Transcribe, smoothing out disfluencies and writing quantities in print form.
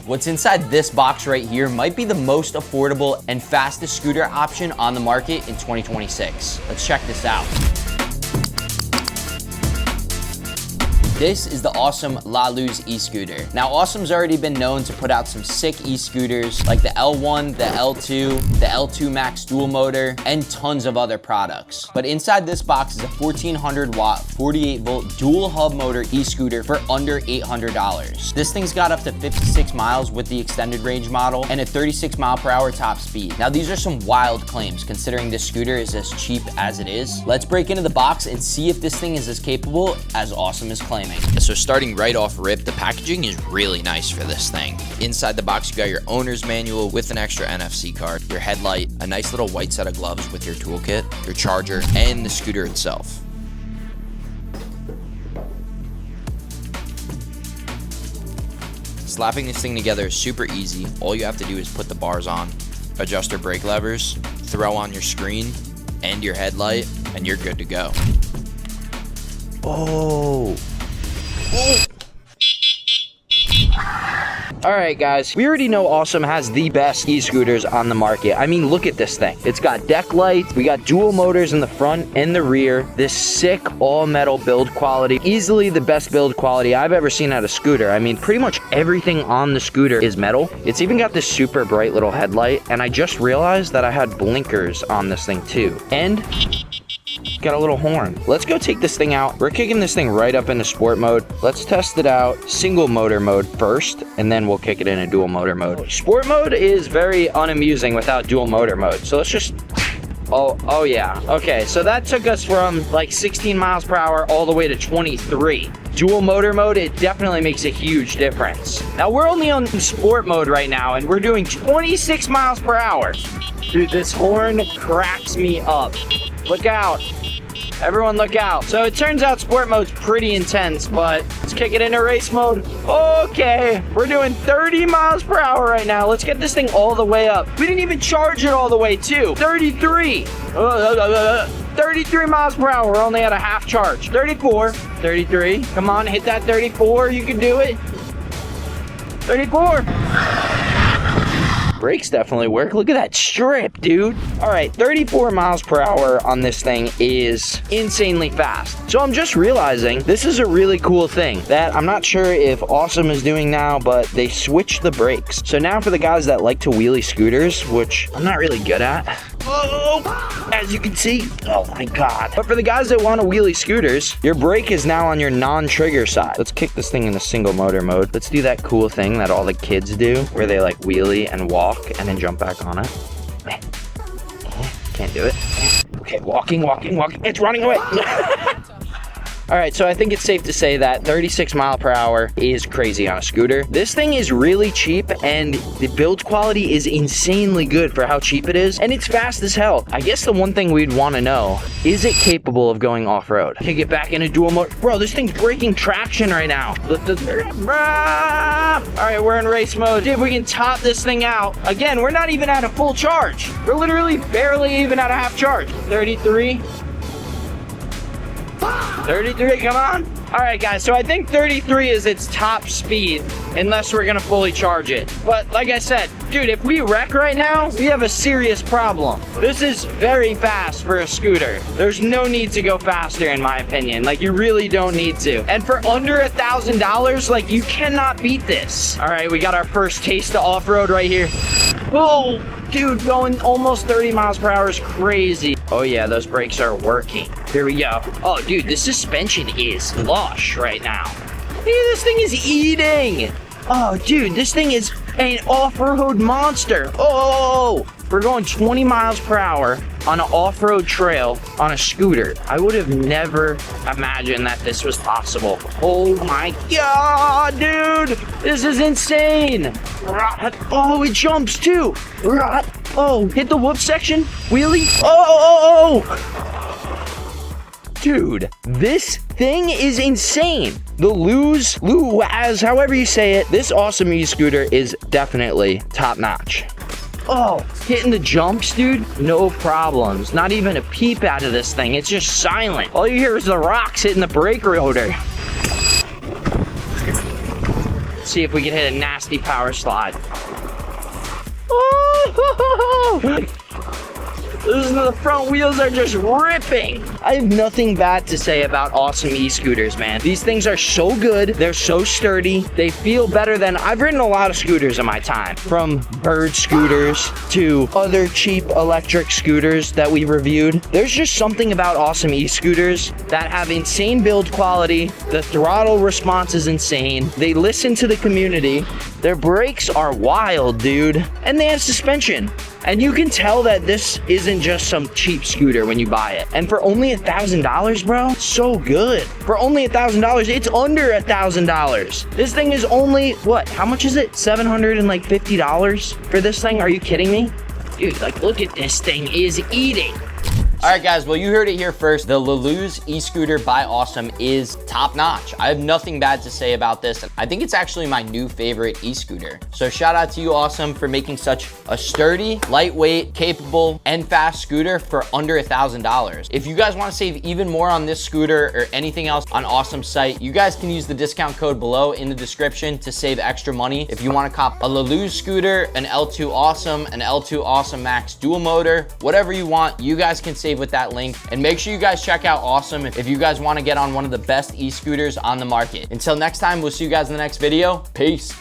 What's inside this box right here might be the most affordable and fastest scooter option on the market in 2026. Let's check this out. This is the Ausom La Luz e-scooter. Now, Ausom's already been known to put out some sick e-scooters like the L1, the L2, the L2 Max dual motor, and tons of other products. But inside this box is a 1400 watt, 48 volt dual hub motor e-scooter for under $800. This thing's got up to 56 miles with the extended range model and a 36 mile per hour top speed. Now, these are some wild claims considering this scooter is as cheap as it is. Let's break into the box and see if this thing is as capable as Ausom is claiming. So starting right off rip, the packaging is really nice for this thing. Inside the box, you got your owner's manual with an extra NFC card, your headlight, a nice little white set of gloves with your toolkit, your charger, and the scooter itself. Slapping this thing together is super easy. All you have to do is put the bars on, adjust your brake levers, throw on your screen and your headlight, and you're good to go. Oh. Alright guys, we already know Ausom has the best e-scooters on the market. I mean, look at this thing. It's got deck lights, we got dual motors in the front and the rear, this sick all-metal build quality. Easily the best build quality I've ever seen at a scooter. I mean, pretty much everything on the scooter is metal. It's even got this super bright little headlight, and I just realized that I had blinkers on this thing too. And got a little horn. Let's go take this thing out. We're kicking this thing right up into sport mode. Let's test it out single motor mode first, and then we'll kick it into dual motor mode. Sport mode is very unamusing without dual motor mode. So let's just, oh yeah. Okay, so that took us from like 16 miles per hour all the way to 23. Dual motor mode, it definitely makes a huge difference. Now we're only on sport mode right now, and we're doing 26 miles per hour. Dude, this horn cracks me up. Look out. Everyone look out. So it turns out sport mode's pretty intense, but let's kick it into race mode. Okay, we're doing 30 miles per hour right now. Let's get this thing all the way up. We didn't even charge it all the way too. 33. 33 miles per hour. We're only at a half charge. 34, 33. Come on, hit that 34. You can do it. 34. Brakes definitely work. Look at that strip, dude. All right, 34 miles per hour on this thing is insanely fast. So I'm just realizing this is a really cool thing that I'm not sure if Ausom is doing now, but they switched the brakes. So now for the guys that like to wheelie scooters, which I'm not really good at. Oh, as you can see, oh my God. But for the guys that want to wheelie scooters, your brake is now on your non-trigger side. Let's kick this thing into single motor mode. Let's do that cool thing that all the kids do, where they like wheelie and walk and then jump back on it. Can't do it. Okay, walking. It's running away. All right, so I think it's safe to say that 36 mile per hour is crazy on a scooter. This thing is really cheap, and the build quality is insanely good for how cheap it is, and it's fast as hell. I guess the one thing we'd want to know, is it capable of going off-road? Can get back into dual mode. Bro, this thing's breaking traction right now. All right, we're in race mode. If we can top this thing out. Again, we're not even at a full charge. We're literally barely even at a half charge. 33. 33, come on. All right, guys, so I think 33 is its top speed, unless we're gonna fully charge it. But like I said, dude, if we wreck right now, we have a serious problem. This is very fast for a scooter. There's no need to go faster, in my opinion. Like, you really don't need to. And for under $1,000, like, you cannot beat this. All right, we got our first taste of off-road right here. Oh, dude, going almost 30 miles per hour is crazy. Oh yeah, those brakes are working. Here we go. Oh, dude, the suspension is lush right now. Hey, this thing is eating. Oh, dude, this thing is an off-road monster. Oh, we're going 20 miles per hour on an off-road trail on a scooter. I would have never imagined that this was possible. Oh my God, dude, this is insane. Oh, it jumps too. Oh, hit the whoop section, wheelie. Oh. Dude, this thing is insane. The Luz, however you say it, this Ausom e-scooter is definitely top notch. Oh, hitting the jumps, dude, no problems. Not even a peep out of this thing. It's just silent. All you hear is the rocks hitting the brake rotor. see if we can hit a nasty power slide. Oh! The front wheels are just ripping. I have nothing bad to say about Ausom e-scooters, man. These things are so good. They're so sturdy. They feel better than, I've ridden a lot of scooters in my time, from Bird scooters to other cheap electric scooters that we reviewed. There's just something about Ausom e-scooters that have insane build quality. The throttle response is insane. They listen to the community. Their brakes are wild, dude. And they have suspension. And you can tell that this isn't just some cheap scooter when you buy it. And for only $1,000, bro, so good. For only $1,000, it's under $1,000. This thing is only, what, how much is it? $750 for this thing? Are you kidding me? Dude, like, look at this thing is eating. All right, guys, well, you heard it here first. The Leluz e-scooter by Ausom is top notch. I have nothing bad to say about this. I think it's actually my new favorite e-scooter. So shout out to you, Ausom, for making such a sturdy, lightweight, capable, and fast scooter for under $1,000. If you guys want to save even more on this scooter or anything else on Ausom's site, you guys can use the discount code below in the description to save extra money. If you want to cop a Leluz scooter, an L2 Ausom, an L2 Ausom Max dual motor, whatever you want, you guys can save with that link. And make sure you guys check out Ausom if you guys want to get on one of the best e-scooters on the market. Until next time, we'll see you guys in the next video. Peace.